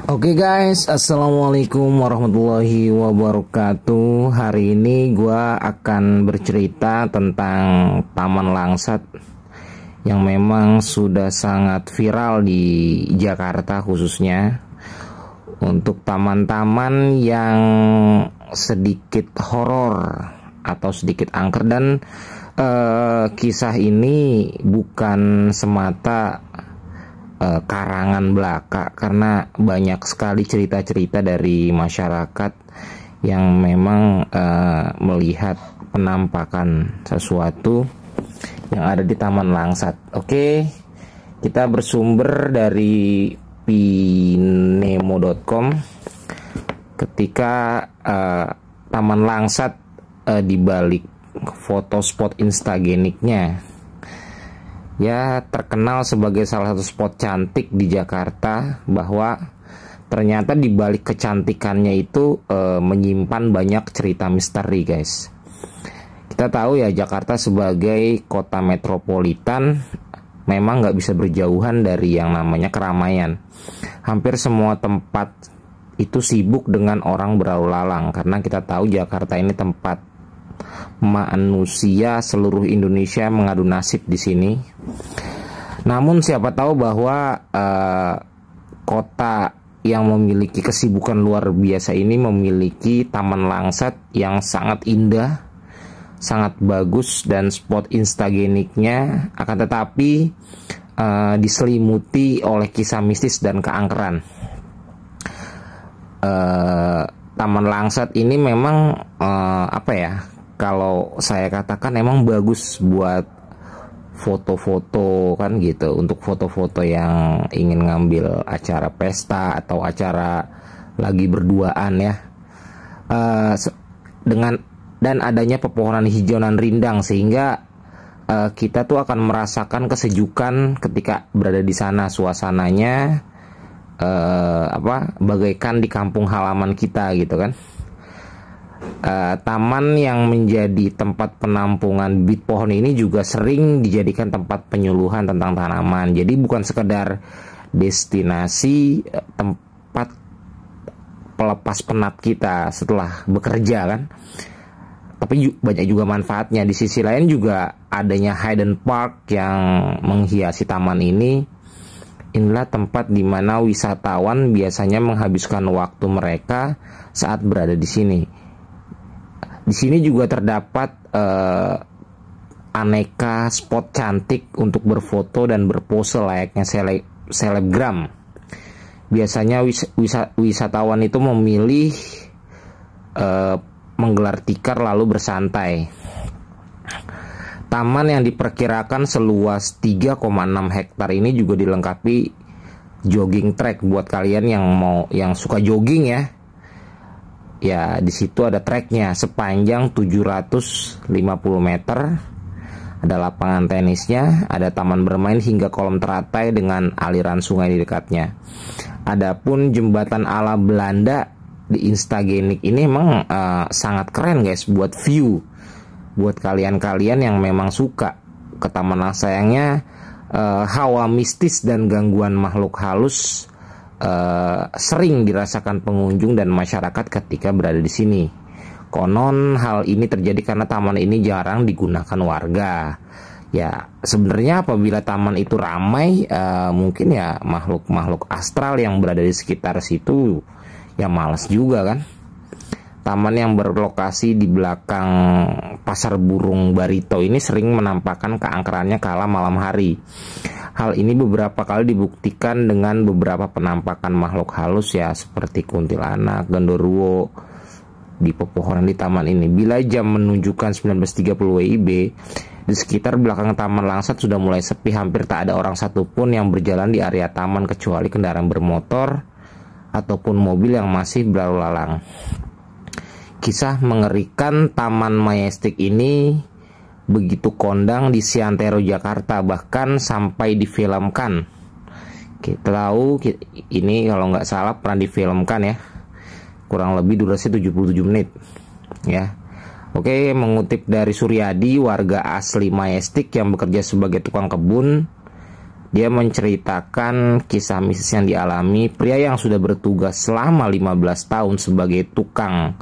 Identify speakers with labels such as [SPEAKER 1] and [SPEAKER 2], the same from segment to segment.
[SPEAKER 1] Oke guys, assalamualaikum warahmatullahi wabarakatuh. Hari ini gue akan bercerita tentang Taman Langsat yang memang sudah sangat viral di Jakarta, khususnya untuk taman-taman yang sedikit horor atau sedikit angker. Dan kisah ini bukan semata karangan belaka, karena banyak sekali cerita-cerita dari masyarakat yang memang melihat penampakan sesuatu yang ada di Taman Langsat. Oke, kita bersumber dari pinemo.com. Ketika Taman Langsat dibalik foto spot instageniknya ya terkenal sebagai salah satu spot cantik di Jakarta, bahwa ternyata di balik kecantikannya itu menyimpan banyak cerita misteri, guys. Kita tahu ya, Jakarta sebagai kota metropolitan memang nggak bisa berjauhan dari yang namanya keramaian. Hampir semua tempat itu sibuk dengan orang berlalu lalang, karena kita tahu Jakarta ini tempat manusia seluruh Indonesia mengadu nasib di sini. Namun siapa tahu bahwa kota yang memiliki kesibukan luar biasa ini memiliki Taman Langsat yang sangat indah, sangat bagus, dan spot instageniknya akan tetapi diselimuti oleh kisah mistis dan keangkeran. Taman Langsat ini memang kalau saya katakan emang bagus buat foto-foto kan gitu, untuk foto-foto yang ingin ngambil acara pesta atau acara lagi berduaan ya, dengan dan adanya pepohonan hijauan rindang, sehingga kita tuh akan merasakan kesejukan ketika berada di sana. Suasananya bagaikan di kampung halaman kita gitu kan. Taman yang menjadi tempat penampungan bibit pohon ini juga sering dijadikan tempat penyuluhan tentang tanaman. Jadi bukan sekedar destinasi tempat pelepas penat kita setelah bekerja kan, tapi banyak juga manfaatnya. Di sisi lain juga adanya hidden park yang menghiasi taman ini. Inilah tempat di mana wisatawan biasanya menghabiskan waktu mereka saat berada di sini. Di sini juga terdapat aneka spot cantik untuk berfoto dan berpose layaknya selebgram. Biasanya wisatawan itu memilih menggelar tikar lalu bersantai. Taman yang diperkirakan seluas 3,6 hektar ini juga dilengkapi jogging track buat kalian yang suka jogging ya. Ya, di situ ada treknya sepanjang 750 meter. Ada lapangan tenisnya, ada taman bermain hingga kolam teratai dengan aliran sungai di dekatnya. Adapun jembatan ala Belanda di Instagenik ini emang sangat keren, guys, buat view. Buat kalian-kalian yang memang suka ke Taman Langsat. Sayangnya hawa mistis dan gangguan makhluk halus sering dirasakan pengunjung dan masyarakat ketika berada di sini. Konon hal ini terjadi karena taman ini jarang digunakan warga. Ya, sebenarnya apabila taman itu ramai, mungkin ya makhluk-makhluk astral yang berada di sekitar situ ya malas juga kan. Taman yang berlokasi di belakang Pasar Burung Barito ini sering menampakkan keangkerannya kala malam hari. Hal ini beberapa kali dibuktikan dengan beberapa penampakan makhluk halus ya, seperti kuntilanak, genderuwo di pepohonan di taman ini. Bila jam menunjukkan 19.30 WIB, di sekitar belakang Taman Langsat sudah mulai sepi. Hampir tak ada orang satupun yang berjalan di area taman kecuali kendaraan bermotor ataupun mobil yang masih berlalu lalang. Kisah mengerikan Taman Majestic ini begitu kondang di Siantero, Jakarta, bahkan sampai difilmkan. Kita tahu ini kalau nggak salah pernah difilmkan ya, kurang lebih durasi 77 menit ya. Oke, mengutip dari Suryadi, warga asli Majestic yang bekerja sebagai tukang kebun Dia menceritakan kisah mistis yang dialami pria yang sudah bertugas selama 15 tahun sebagai tukang.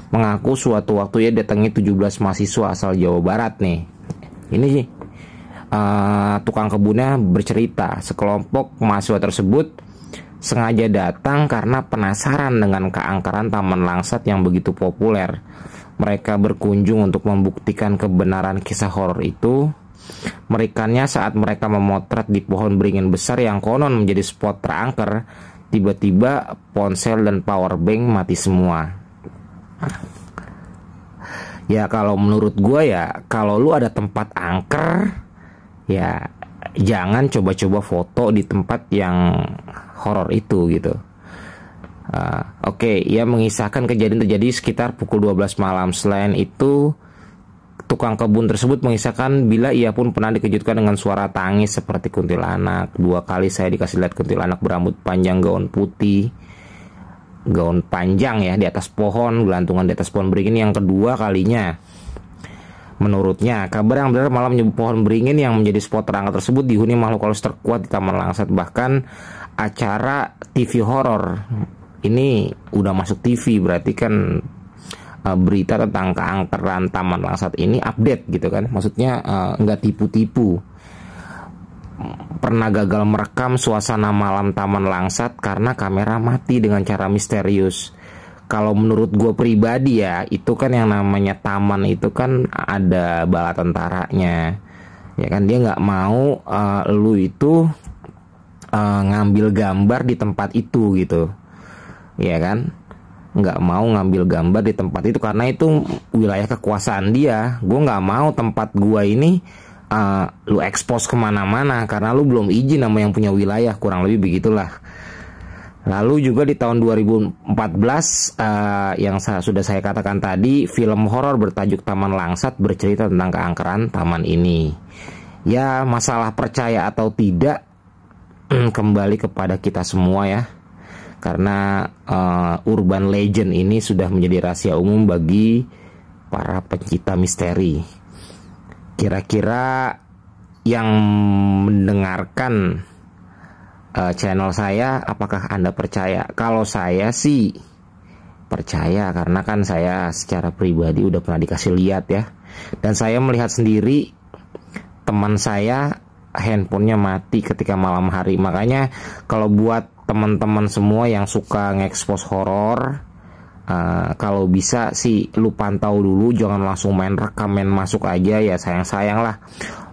[SPEAKER 1] Mengaku suatu waktu ia datangi 17 mahasiswa asal Jawa Barat nih. Ini tukang kebunnya bercerita, sekelompok mahasiswa tersebut sengaja datang karena penasaran dengan keangkeran Taman Langsat yang begitu populer. Mereka berkunjung untuk membuktikan kebenaran kisah horor itu. Merikannya saat mereka memotret di pohon beringin besar yang konon menjadi spot terangker. Tiba-tiba ponsel dan power bank mati semua. Ya kalau menurut gue ya, kalau lu ada tempat angker, ya jangan coba-coba foto di tempat yang horor itu gitu. Oke, ia mengisahkan kejadian terjadi sekitar pukul 12 malam. Selain itu, tukang kebun tersebut mengisahkan bila ia pun pernah dikejutkan dengan suara tangis seperti kuntilanak. 2 kali saya dikasih lihat kuntilanak berambut panjang, gaun putih, gaun panjang ya, di atas pohon, gelantungan di atas pohon beringin. Yang kedua kalinya, menurutnya, kabar yang benar malam menyebut pohon beringin yang menjadi spot terangkat tersebut dihuni makhluk halus terkuat di Taman Langsat. Bahkan acara TV horor ini udah masuk TV, berarti kan berita tentang keangkeran Taman Langsat ini update gitu kan. Maksudnya nggak tipu-tipu. Pernah gagal merekam suasana malam Taman Langsat karena kamera mati dengan cara misterius. Kalau menurut gue pribadi ya, itu kan yang namanya taman itu kan ada bala tentaranya. Ya kan, dia nggak mau lu itu ngambil gambar di tempat itu gitu. Ya kan, nggak mau ngambil gambar di tempat itu karena itu wilayah kekuasaan dia. Gue nggak mau tempat gue ini lu expose kemana-mana karena lu belum izin sama yang punya wilayah, kurang lebih begitulah. Lalu juga di tahun 2014 yang sudah saya katakan tadi, film horor bertajuk Taman Langsat bercerita tentang keangkeran taman ini. Ya, masalah percaya atau tidak kembali kepada kita semua ya. Karena urban legend ini sudah menjadi rahasia umum bagi para pencipta misteri. Kira-kira yang mendengarkan channel saya, apakah Anda percaya? Kalau saya sih percaya, karena kan saya secara pribadi udah pernah dikasih lihat ya. Dan saya melihat sendiri teman saya handphonenya mati ketika malam hari. Makanya kalau buat teman-teman semua yang suka nge-expose horor, kalau bisa sih lu pantau dulu, jangan langsung main rekam, main masuk aja ya, sayang-sayang lah.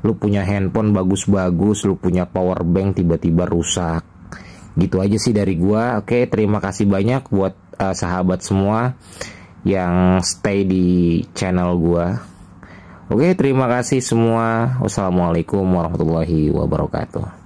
[SPEAKER 1] Lu punya handphone bagus-bagus, lu punya power bank tiba-tiba rusak. Gitu aja sih dari gua. Oke, terima kasih banyak buat sahabat semua yang stay di channel gua. Oke, terima kasih semua. Wassalamualaikum warahmatullahi wabarakatuh.